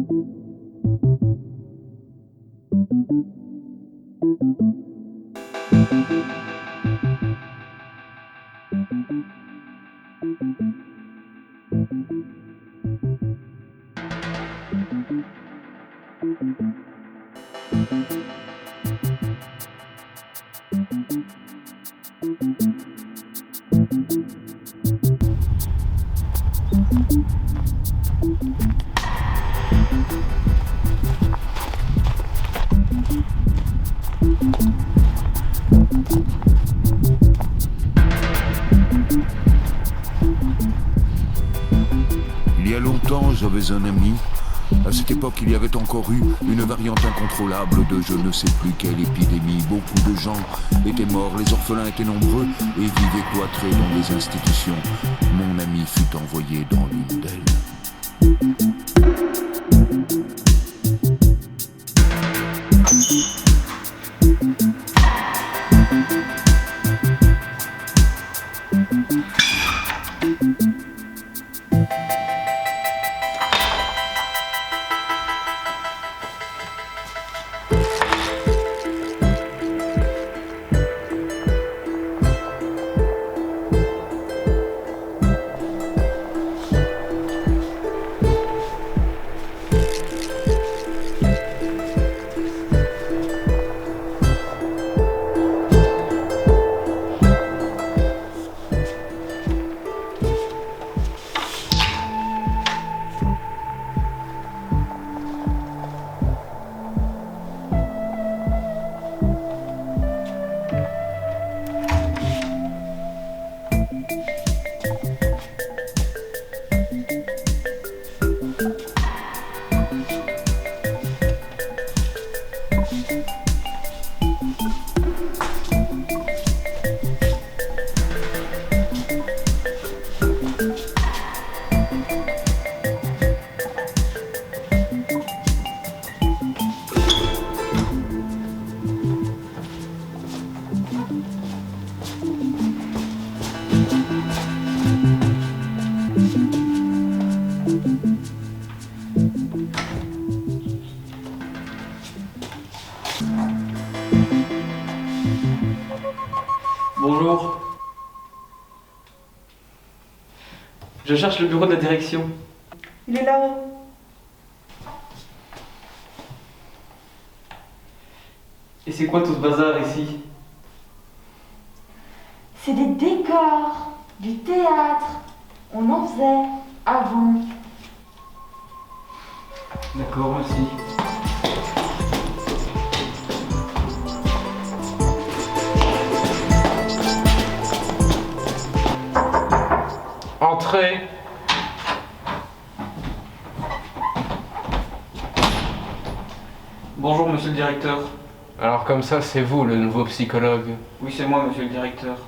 Il y a longtemps, j'avais un ami. À cette époque, il y avait encore eu une variante incontrôlable de je ne sais plus quelle épidémie. Beaucoup de gens étaient morts, les orphelins étaient nombreux et vivaient cloîtrés dans les institutions. Mon ami fut envoyé dans l'une d'elles. Bonjour. Je cherche le bureau de la direction. Il est là-haut. Et c'est quoi tout ce bazar ici? C'est des décors, du théâtre. On en faisait avant. D'accord, merci. Entrez. Bonjour, monsieur le directeur. Alors comme ça, c'est vous, le nouveau psychologue. Oui, c'est moi, monsieur le directeur.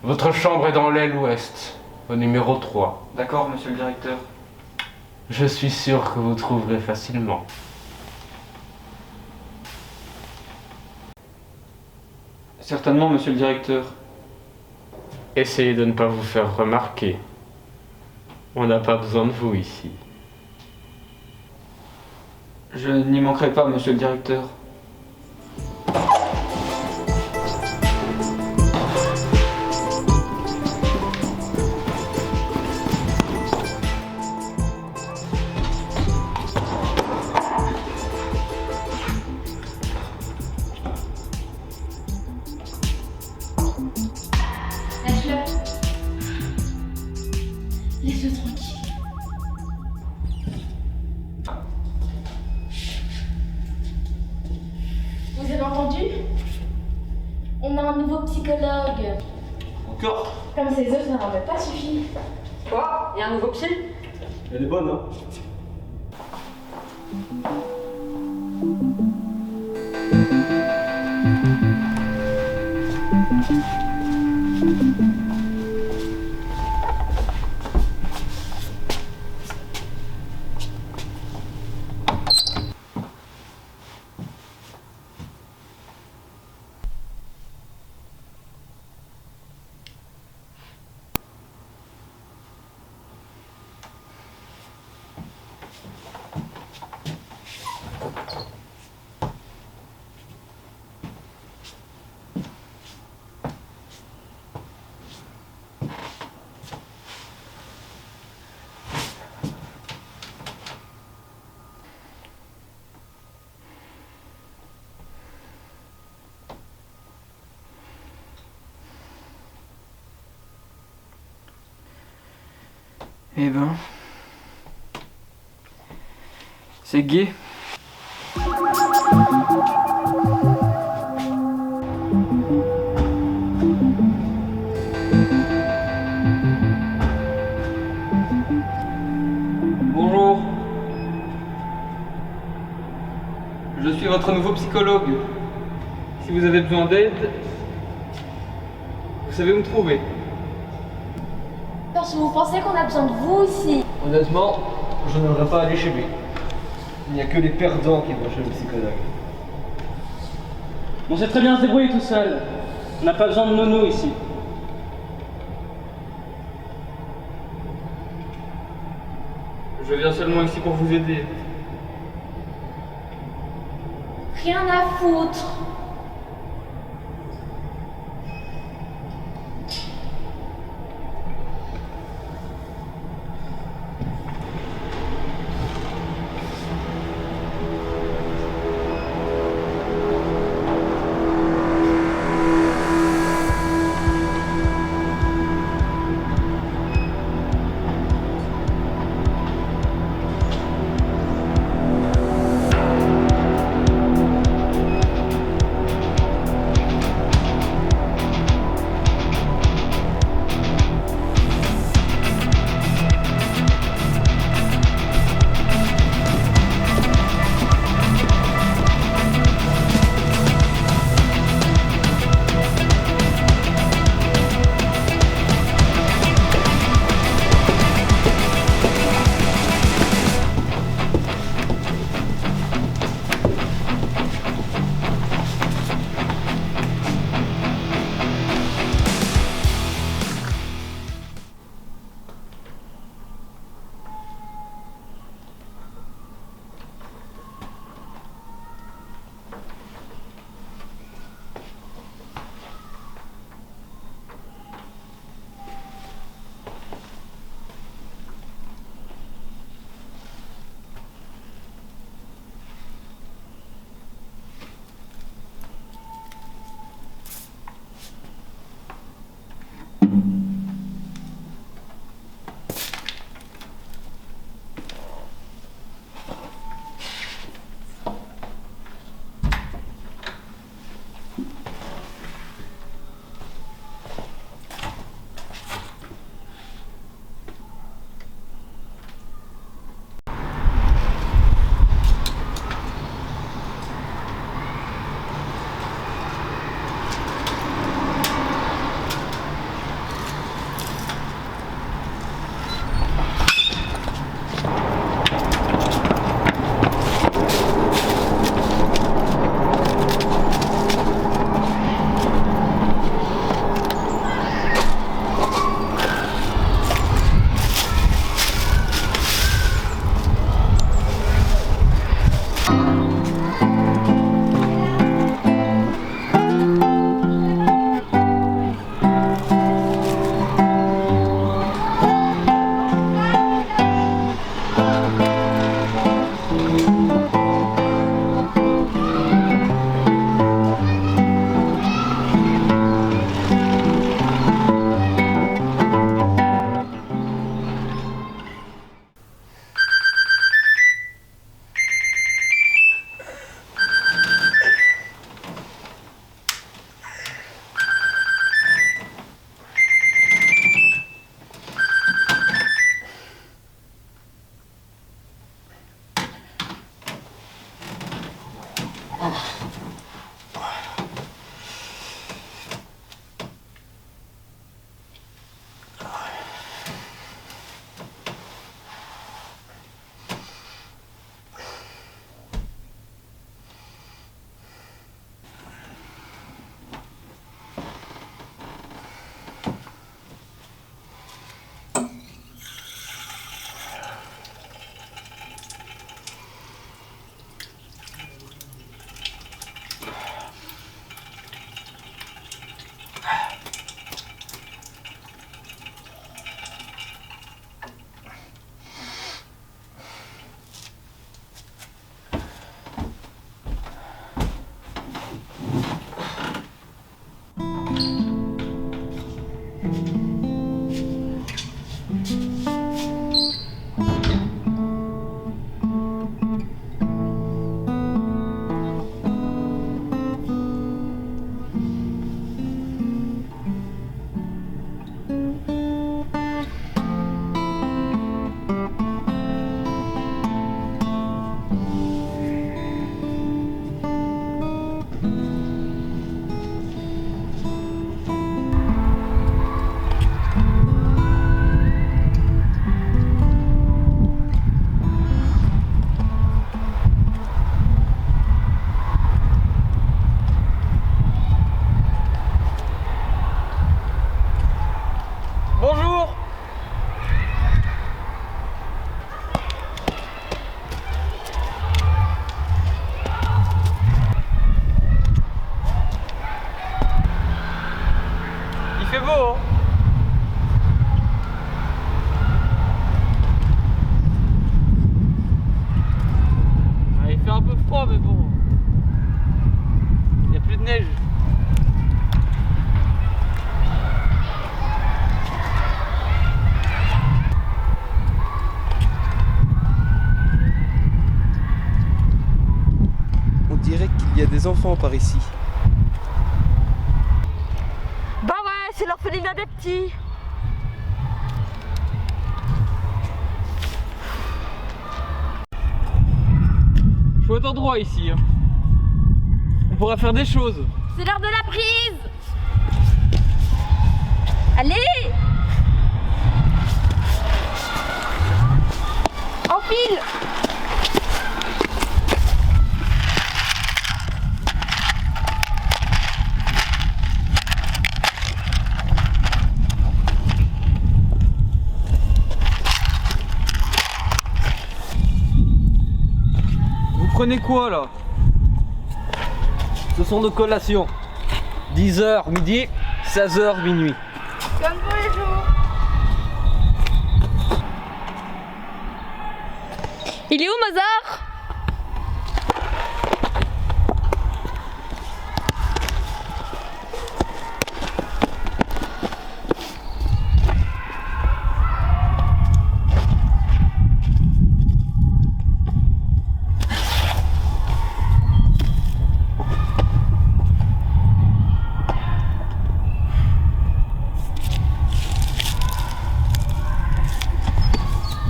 Votre chambre est dans l'aile ouest, au numéro 3. D'accord, monsieur le directeur. Je suis sûr que vous trouverez facilement. Certainement, monsieur le directeur. Essayez de ne pas vous faire remarquer. On n'a pas besoin de vous ici. Je n'y manquerai pas, monsieur le directeur. Lâche-le. Laisse-le tranquille. Vous avez entendu? On a un nouveau psychologue. Encore? Comme ces autres, ça n'aurait pas suffi. Quoi? Il y a un nouveau psy? Elle est bonne, hein? Eh ben... C'est gay. Bonjour. Je suis votre nouveau psychologue. Si vous avez besoin d'aide, vous savez où me trouver. Parce que vous pensez qu'on a besoin de vous ici. Honnêtement, je n'aimerais pas aller chez lui. Il n'y a que les perdants qui vont chez le psychologue. On sait très bien se débrouiller tout seul. On n'a pas besoin de nounou ici. Je viens seulement ici pour vous aider. Rien à foutre. chaud, hein. Ah, il fait un peu froid, mais bon. Il n'y a plus de neige. On dirait qu'il y a des enfants par ici. Bah ouais, c'est l'orphelinat des petits. Chouette endroit ici, hein. On pourra faire des choses. C'est l'heure de la prise. Allez, enfile. Vous prenez quoi là? Ce sont nos collations. 10h midi, 16h minuit. Comme tous les jours. Il est où Mozart?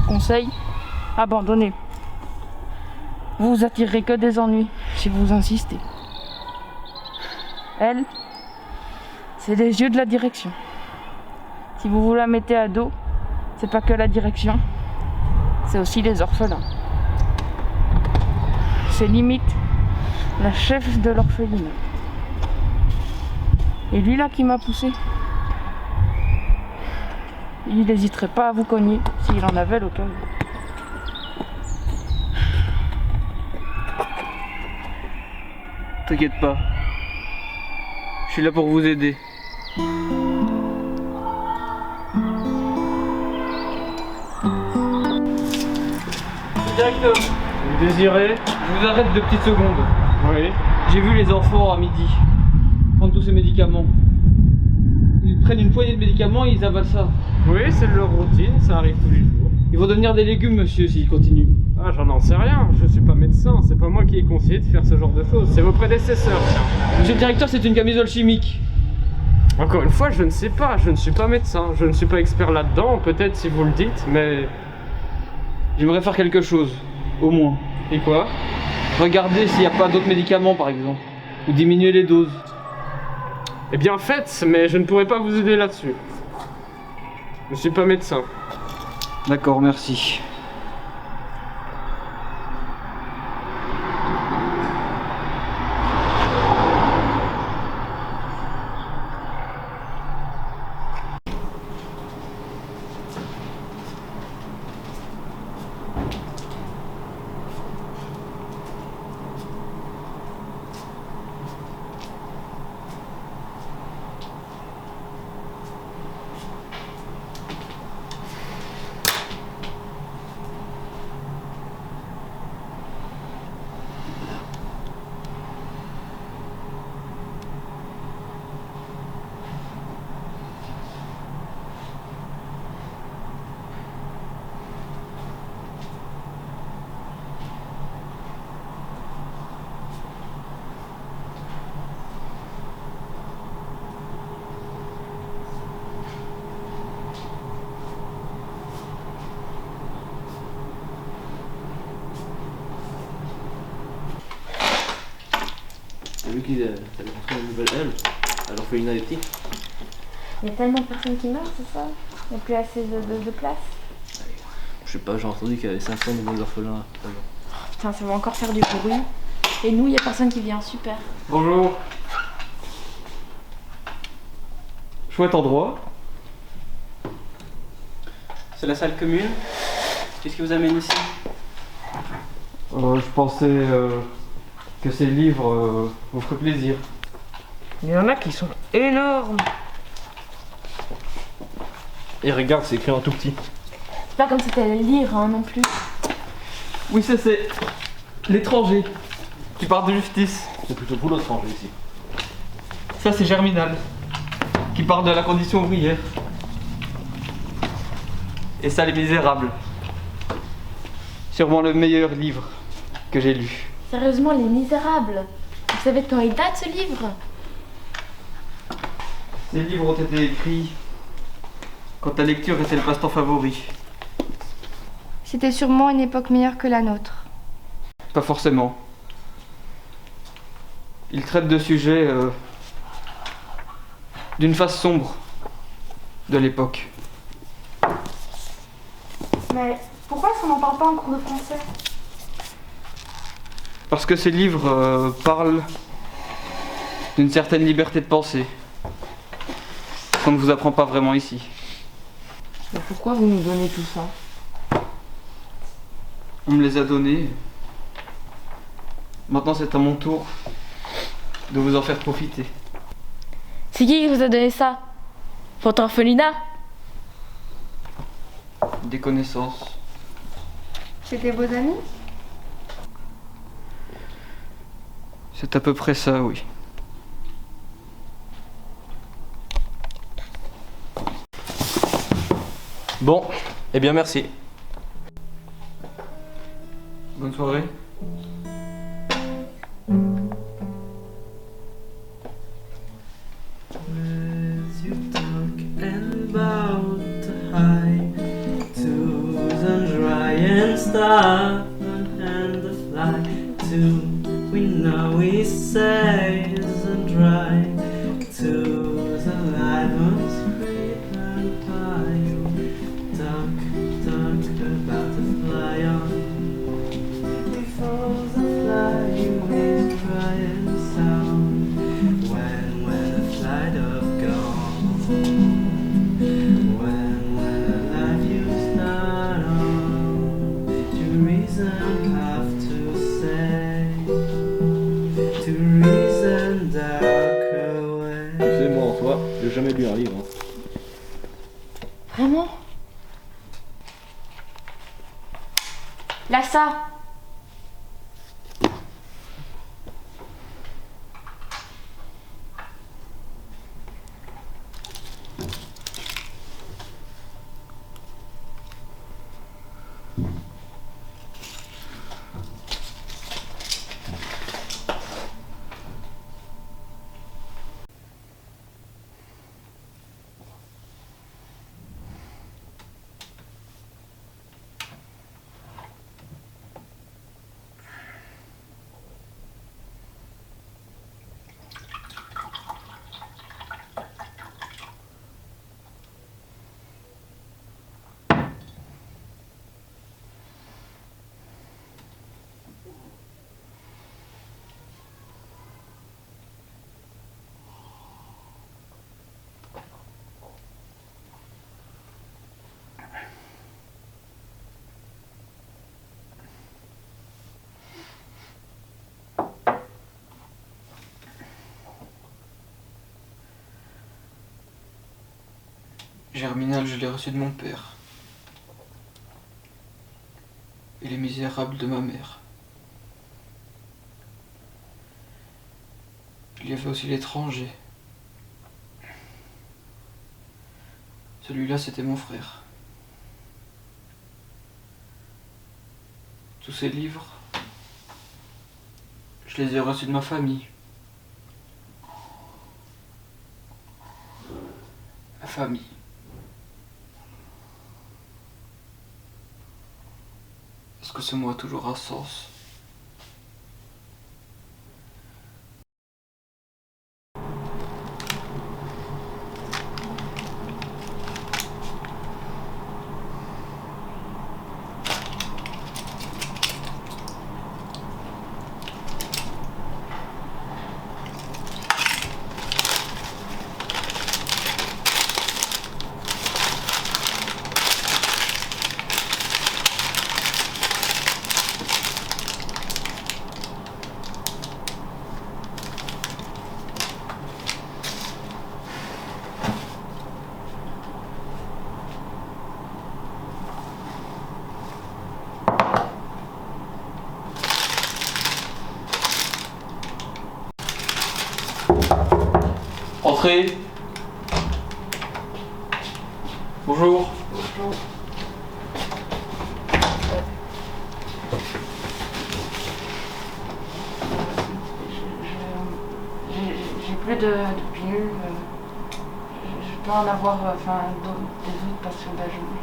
Conseil, abandonnez. Vous vous attirerez que des ennuis si vous insistez. Elle, c'est les yeux de la direction. Si vous vous la mettez à dos, c'est pas que la direction, c'est aussi les orphelins. C'est limite la chef de l'orphelinat. Et lui là qui m'a poussé, il n'hésiterait pas à vous cogner s'il en avait l'occasion. T'inquiète pas. Je suis là pour vous aider. Directeur, Vous désirez? je vous arrête 2 petites secondes. Oui. J'ai vu les enfants à midi prendre tous ces médicaments. Ils prennent une poignée de médicaments et ils avalent ça. Oui, c'est leur routine, ça arrive tous les jours. Ils vont devenir des légumes, monsieur, s'ils continuent. Ah, j'en sais rien, je suis pas médecin, c'est pas moi qui ai conseillé de faire ce genre de choses, c'est vos prédécesseurs, tiens. Monsieur le directeur, c'est une camisole chimique. Encore une fois, je ne sais pas, je ne suis pas médecin, je ne suis pas expert là-dedans, peut-être si vous le dites, mais... J'aimerais faire quelque chose, au moins. Et quoi? Regardez s'il n'y a pas d'autres médicaments, par exemple. Ou diminuer les doses. Eh bien faites, mais je ne pourrai pas vous aider là-dessus. Je ne suis pas médecin. D'accord, merci. T'as vu qu'ils avaient construit une nouvelle aile à l'orphelinat des petits? Il y a tellement de personnes qui meurent, c'est ça? Il n'y a plus assez de place. Je sais pas, j'ai entendu qu'il y avait 500 nouveaux orphelins. Putain, ça va encore faire du bruit. Et nous, il n'y a personne qui vient, super. Bonjour. Chouette endroit. C'est la salle commune. Qu'est-ce qui vous amène ici? Je pensais que ces livres vous feraient plaisir. Il y en a qui sont énormes. Et regarde, c'est écrit en tout petit. C'est pas comme si t'allais le lire hein, non plus. Oui, ça c'est l'étranger qui parle de justice. C'est plutôt pour l'autre rangé ici. Ça c'est Germinal qui parle de la condition ouvrière. Et ça, Les Misérables. Sûrement le meilleur livre que j'ai lu. Sérieusement, Les Misérables. Vous savez de quand il date ce livre? Ces livres ont été écrits quand la lecture était le passe-temps favori. C'était sûrement une époque meilleure que la nôtre. Pas forcément. Ils traitent de sujets d'une face sombre de l'époque. Mais pourquoi est-ce qu'on n'en parle pas en cours de français? Parce que ces livres parlent d'une certaine liberté de pensée qu'on ne vous apprend pas vraiment ici. Mais pourquoi vous nous donnez tout ça? On me les a donnés. Maintenant c'est à mon tour de vous en faire profiter. C'est qui vous a donné ça? Votre orphelinat? Des connaissances. C'était vos amis? C'est à peu près ça, oui. Bon, eh bien merci. Bonne soirée. Stuff and the fly too. We know we say isn't right. To the light on screen and fly. Talk about the fly on. Before the fly you is dry and sound. When the flight of gone. When the life you start on. Reason have to say to reason dark away. C'est moi en soi, j'ai jamais lu un livre. Vraiment? Là ça. Germinal, je l'ai reçu de mon père. Et Les Misérables de ma mère. Il y avait aussi l'étranger. Celui-là, c'était mon frère. Tous ces livres, je les ai reçus de ma famille. Ma famille. Est-ce que ce mot a toujours un sens? Entrez. Bonjour. J'ai plus de pilules. Je peux en avoir des autres parce que je n'ai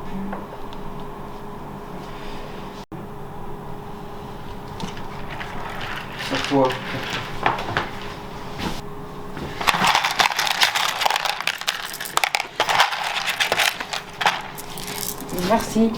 plus. À toi. Merci.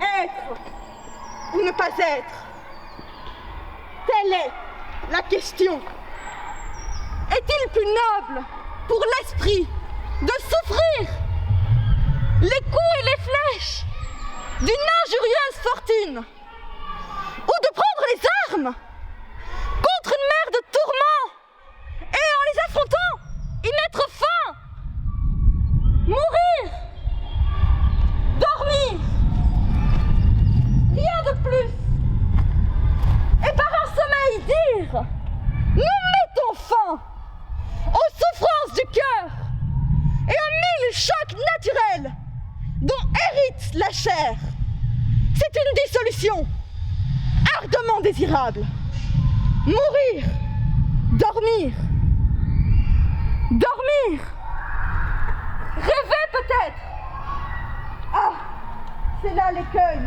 Être ou ne pas être? Telle est la question. Est-il plus noble pour l'esprit de souffrir les coups et les flèches d'une injurieuse fortune ou de prendre les armes contre une mer de tourments et en les affrontant y mettre fin? Mourir, dormir, rien de plus. Et par un sommeil dire, nous mettons fin aux souffrances du cœur et aux 1000 chocs naturels dont hérite la chair. C'est une dissolution ardemment désirable. Mourir, dormir, dormir, rêver peut-être. Ah, c'est là l'écueil.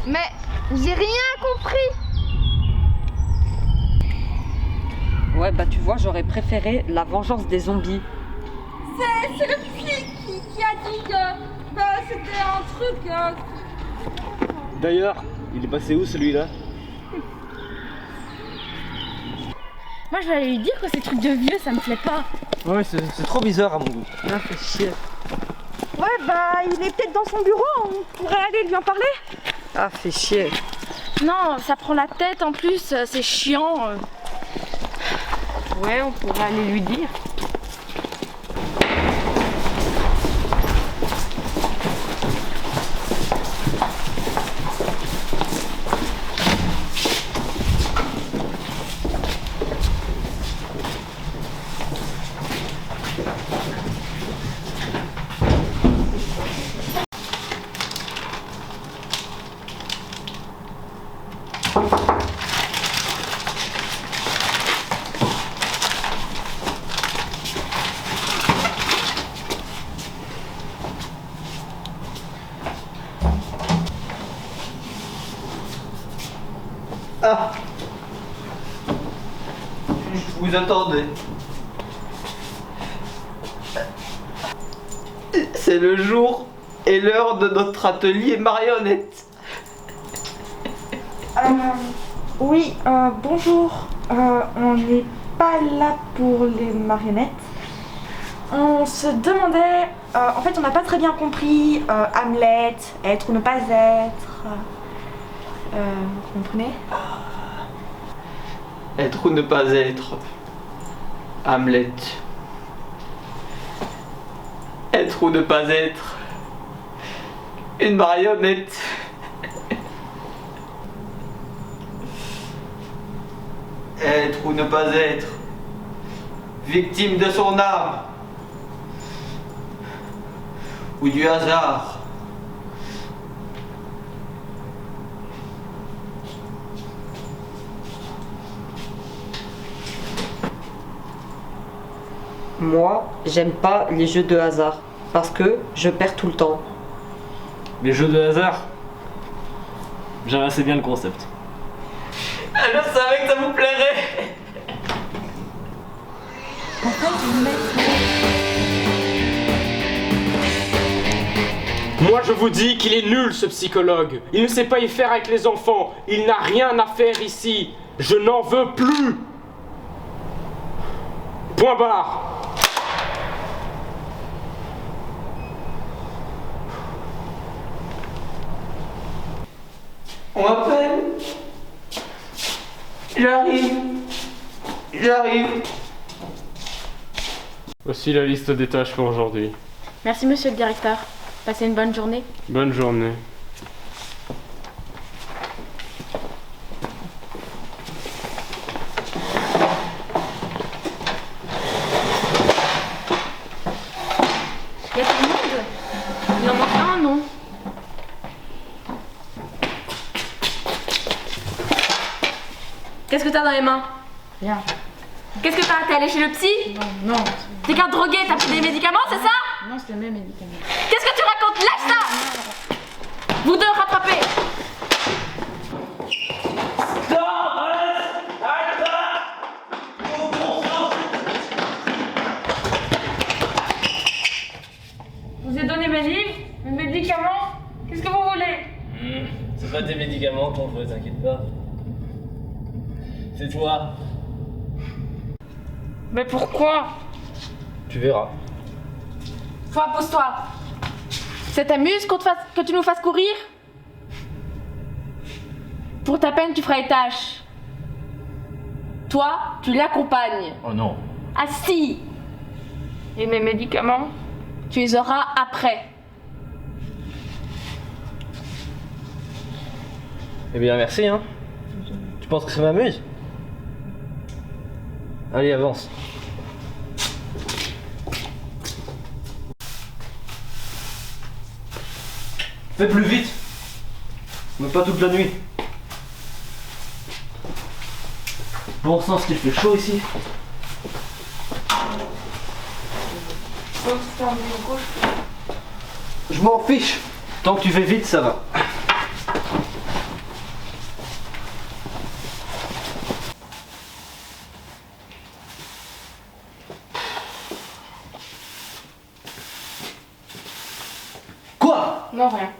Mais j'ai rien compris. Ouais, bah tu vois, j'aurais préféré la vengeance des zombies. C'est le flic qui a dit que c'était un truc. D'ailleurs, il est passé où celui-là? Moi, je vais aller lui dire que ces trucs de vieux, ça me plaît pas. Ouais, c'est trop bizarre à mon goût. Ah, fait chier. Ouais, bah il est peut-être dans son bureau, on pourrait aller lui en parler. Ah, fait chier. Non, ça prend la tête en plus, c'est chiant. Ouais, on pourrait aller lui dire. Ah, je vous attendais. C'est le jour et l'heure de notre atelier marionnette. Oui, bonjour. On n'est pas là pour les marionnettes. On se demandait, en fait on n'a pas très bien compris Hamlet, être ou ne pas être. Vous comprenez? Être ou ne pas être. Hamlet. Être ou ne pas être. Une marionnette. Être ou ne pas être. Victime de son âme. Ou du hasard. Moi, j'aime pas les jeux de hasard parce que je perds tout le temps. Les jeux de hasard? J'aime assez bien le concept. Ah, je savais que ça vous plairait. Moi je vous dis qu'il est nul ce psychologue. Il ne sait pas y faire avec les enfants. Il n'a rien à faire ici. Je n'en veux plus. Point barre. On m'appelle. J'arrive. Voici la liste des tâches pour aujourd'hui. Merci, monsieur le directeur. Passez une bonne journée. Bonne journée. Y a tout le monde? Il en manque un, non? Qu'est-ce que t'as dans les mains? Rien. Qu'est-ce que t'as? T'es allé chez le psy? Non. T'es qu'un drogué, t'as pris des médicaments, c'est ça? Non, c'est mes médicaments. Qu'est-ce que tu racontes? Lâche ça! Vous deux, rattrapez! Je vous ai donné mes livres, mes médicaments. Qu'est-ce que vous voulez? C'est pas tes médicaments qu'on veut, t'inquiète pas. C'est toi. Mais pourquoi? Tu verras. Toi, pose-toi. Ça t'amuse que tu nous fasses courir? Pour ta peine, tu feras les tâches. Toi, tu l'accompagnes. Oh non. Ah si! Et mes médicaments? Tu les auras après. Eh bien, merci, hein. Tu penses que ça m'amuse? Allez, avance. Fais plus vite. Mais pas toute la nuit. Bon sang, ce qu'il fait chaud ici. Je m'en fiche. Tant que tu fais vite, ça va. Quoi? Non, rien.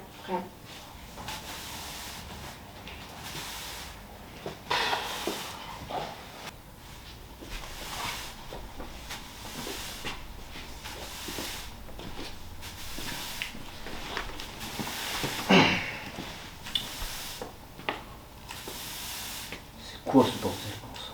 C'est quoi ce bordel comme ça?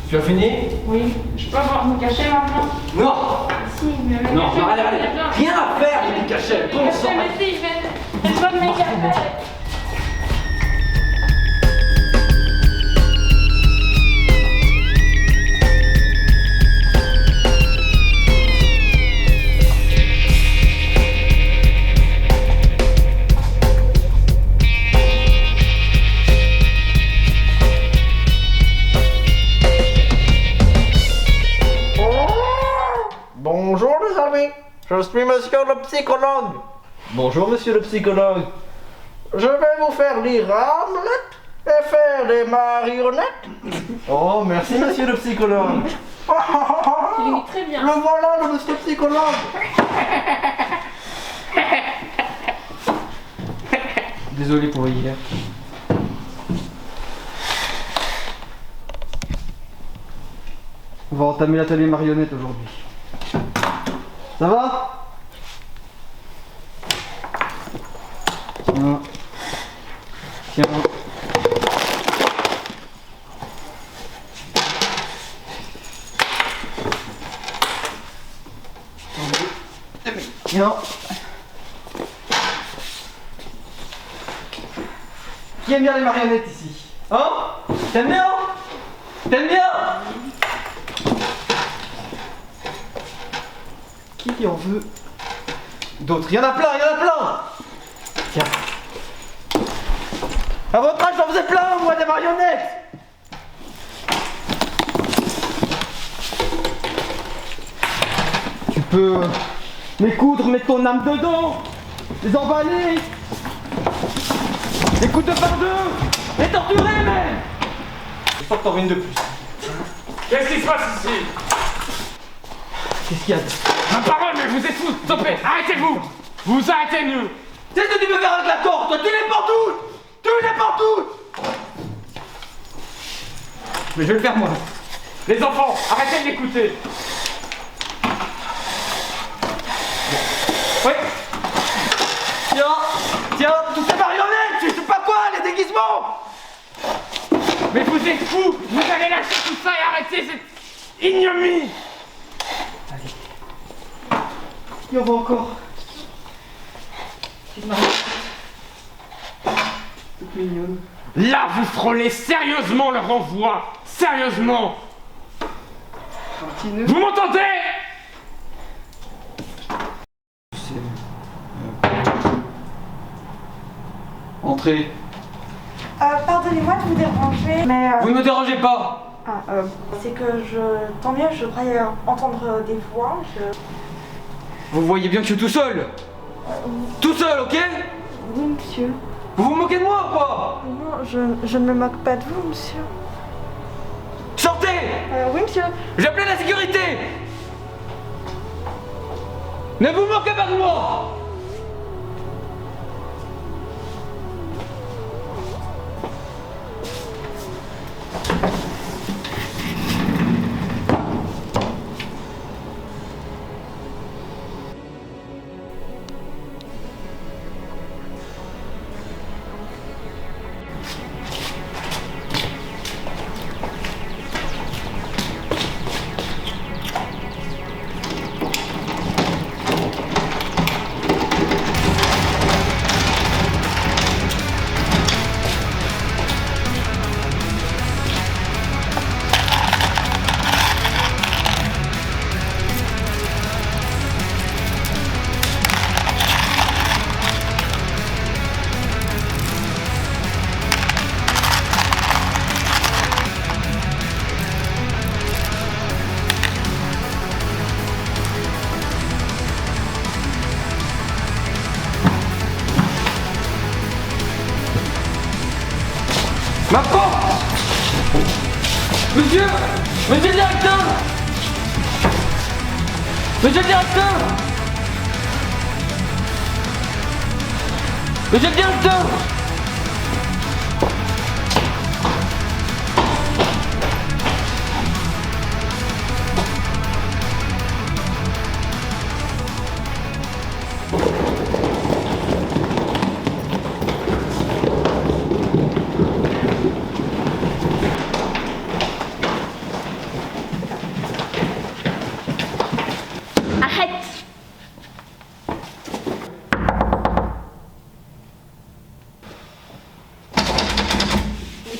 Tu as fini? Oui. Je peux avoir me cacher maintenant? Non! Si, mais me Non, cacher, allez, il y a plein. rien à faire, les cachets, bon sang! Mais si, je dois me cacher. Bonjour les amis, je suis monsieur le psychologue. Bonjour monsieur le psychologue. Je vais vous faire lire Hamlet et faire des marionnettes. Oh, merci monsieur le psychologue. Tu l'imites très bien. Le voilà le monsieur psychologue. Désolé pour hier. On va entamer l'atelier marionnette aujourd'hui. Ça va? Tiens. Tiens. Tiens. Qui aime bien les marionnettes ici? Hein? T'aimes bien? T'aimes bien? Qui en veut d'autres? Il y en a plein, il y en a plein! Tiens. À votre âge, j'en faisais plein, moi, des marionnettes! peux les coudre, mettre ton âme dedans, les emballer, les coudre de par deux, les torturer même. J'espère que t'en une de plus. Qu'est-ce qui se passe ici? Qu'est-ce qu'il y a? Ma parole, mais vous êtes fous! Stoppez! Arrêtez-vous! Vous arrêtez-nous! Qu'est-ce que tu veux faire avec la corde, toi? Tu les portes! Tu les portes! Mais je vais le faire moi. Les enfants, arrêtez de l'écouter! Oui. Tiens, toutes ces marionnettes, je sais pas quoi, les déguisements. Mais vous êtes fous! Vous allez lâcher tout ça et arrêter cette ignomie! Allez. Il y en va encore. Petite marionnette. Toute mignonne. Là, vous frôlez sérieusement le renvoi! Sérieusement! Vous m'entendez? Entrez. Pardonnez-moi de vous déranger, mais... Vous ne me dérangez pas. c'est que tant mieux, je croyais entendre des voix, Vous voyez bien que je suis tout seul. Tout seul, ok? Oui, monsieur. Vous vous moquez de moi ou quoi? Non, je ne me moque pas de vous, monsieur. Sortez! Oui, monsieur. J'ai appelé la sécurité! Ne vous moquez pas de moi! Ma porte! Monsieur! Monsieur le directeur! Monsieur le directeur! Monsieur le directeur!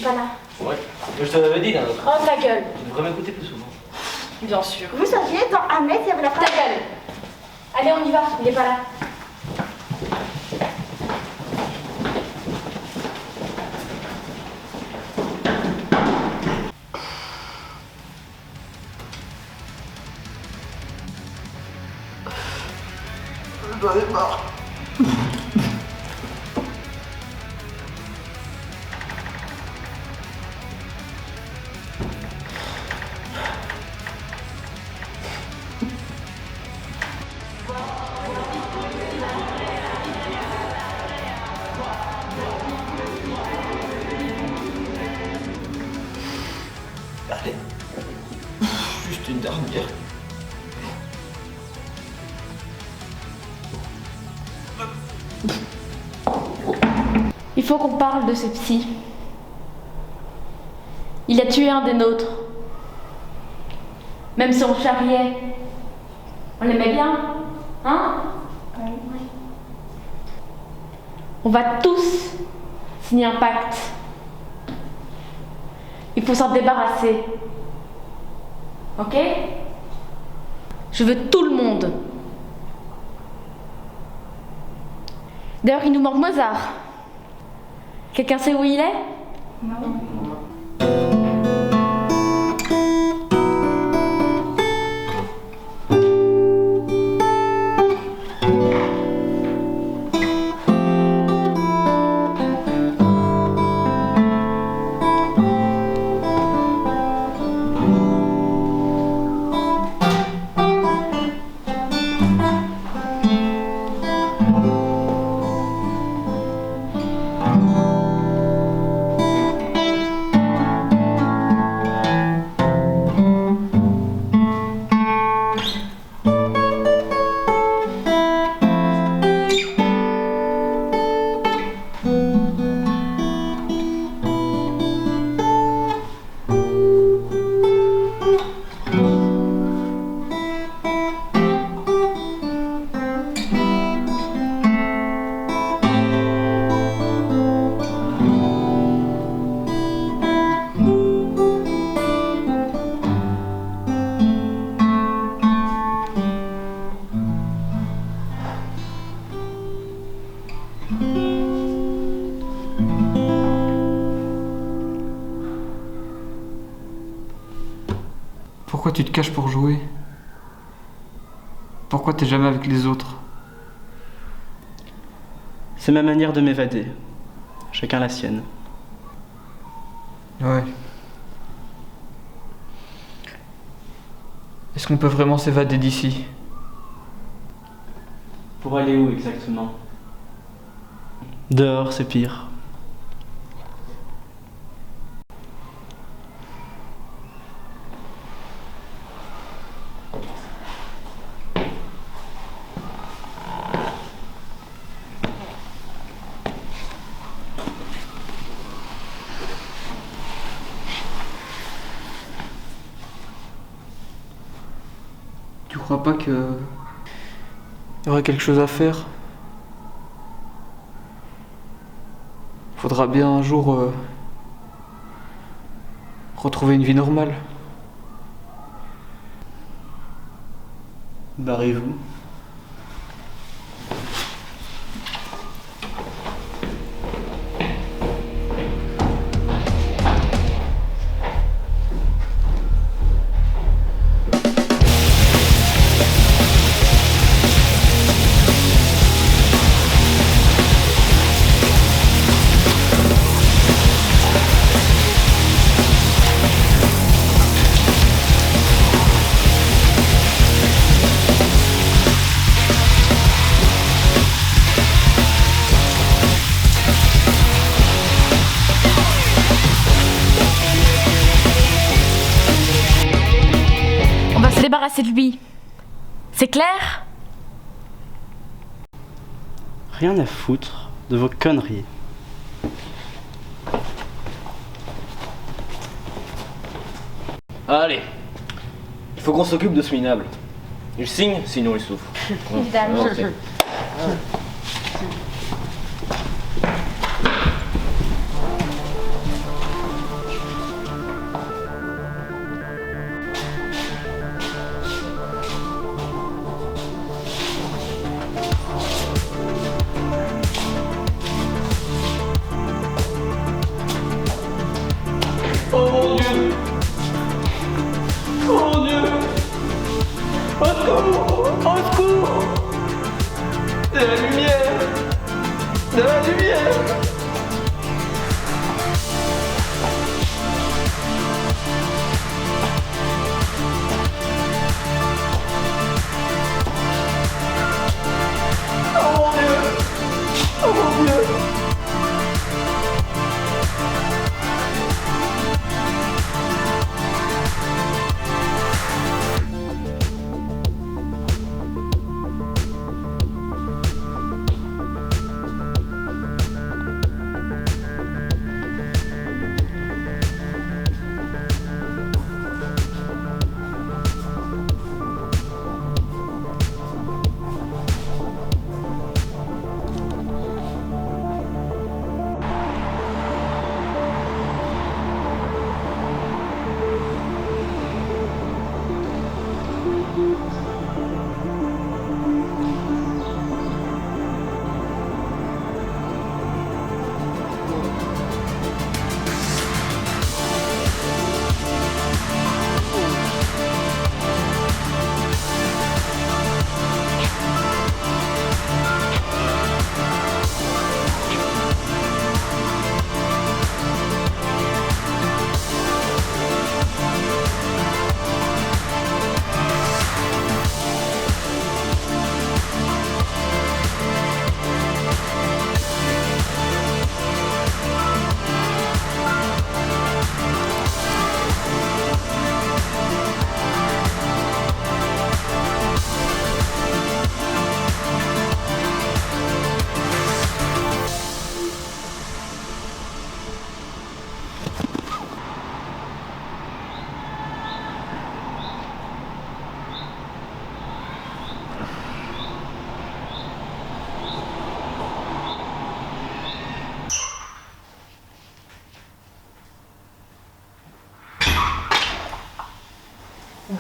Pas là. Ouais, je te l'avais dit d'un autre. Oh ta gueule. Tu devrais m'écouter plus souvent. Bien sûr. Vous saviez, dans Hamlet, il y avait la phrase... Ta gueule. Allez, on y va, il est pas là. J'en ai marre. Allez. Juste une dernière. Il faut qu'on parle de ce psy. Il a tué un des nôtres. Même si on le charriait. On l'aimait bien, hein? Oui. On va tous signer un pacte. Il faut s'en débarrasser. Ok? Je veux tout le monde. D'ailleurs, il nous manque Mozart. Quelqu'un sait où il est? Non. Pourquoi tu te caches pour jouer? Pourquoi t'es jamais avec les autres? C'est ma manière de m'évader. Chacun la sienne. Ouais. Est-ce qu'on peut vraiment s'évader d'ici? Pour aller où exactement? Dehors, c'est pire. Tu crois pas que... y aurait quelque chose à faire? Faudra bien un jour retrouver une vie normale. Barrez-vous. Débarrasser de lui. C'est clair? Rien à foutre de vos conneries. Allez, il faut qu'on s'occupe de ce minable. Il signe, sinon il souffre. Évidemment. Ok. Oh mon Dieu! Oh mon Dieu! Au secours! Au secours! De la lumière! De la lumière! Oh mon Dieu! Oh mon Dieu!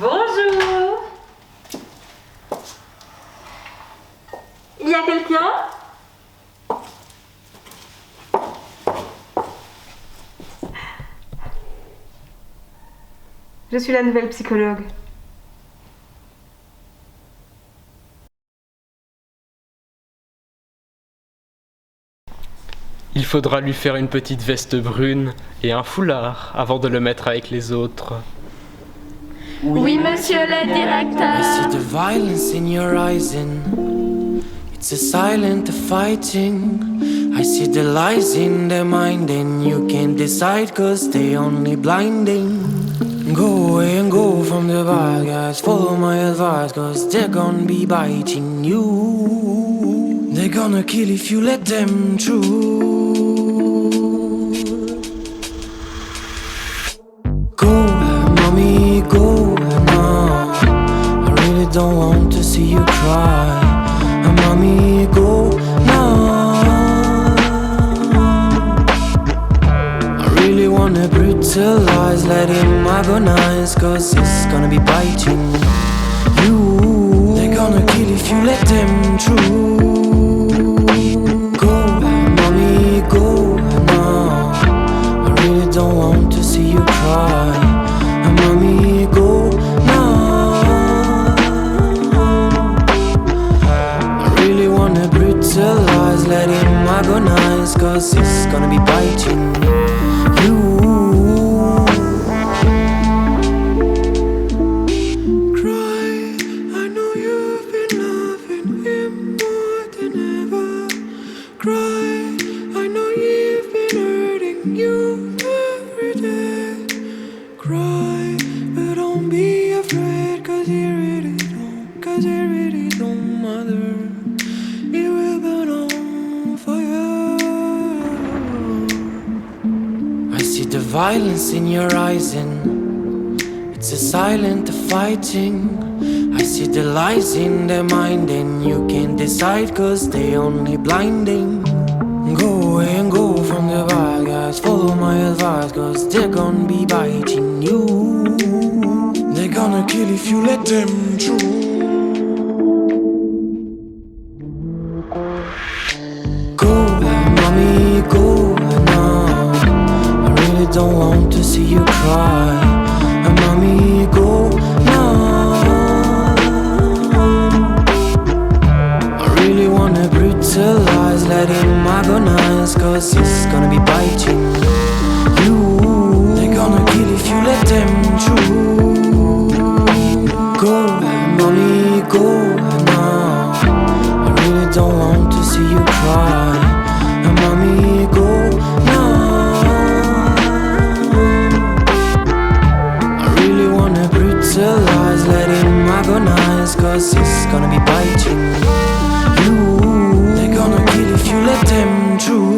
Bonjour. Il y a quelqu'un? Je suis la nouvelle psychologue. Il faudra lui faire une petite veste brune et un foulard avant de le mettre avec les autres. Oui, monsieur le directeur. I see the violence in your eyes and it's a silent fighting. I see the lies in their mind and you can't decide cause they only blinding. Go away and go from the bad guys, follow my advice cause they're gonna be biting you. They're gonna kill if you let them through. Go, mommy, go now. I really don't want to see you cry. Mommy, go now. I really wanna brutalize, let him agonize, cause it's gonna be biting you. They're gonna kill if you let them through. Go, mommy, go now. I really don't want to see you cry. Mommy, go now. I really wanna brutalize, let him agonize, cause it's gonna be biting you. Violence in your eyes and it's a silent fighting. I see the lies in their mind and you can't decide cause they only blinding. Go away and go from the bad guys, follow my advice cause they're gonna be biting you. They're gonna kill if you let them through. Go, mommy, go now. Don't want to see you cry. Mommy, go now. I really wanna brutalize, let him agonize, cause it's gonna be biting you. They're gonna kill if you let them through. Go, mommy, go now. I really don't want to see you cry. Mommy, go now. Brutalize, let him agonize, cause it's gonna be biting you. They're gonna kill if you let them through.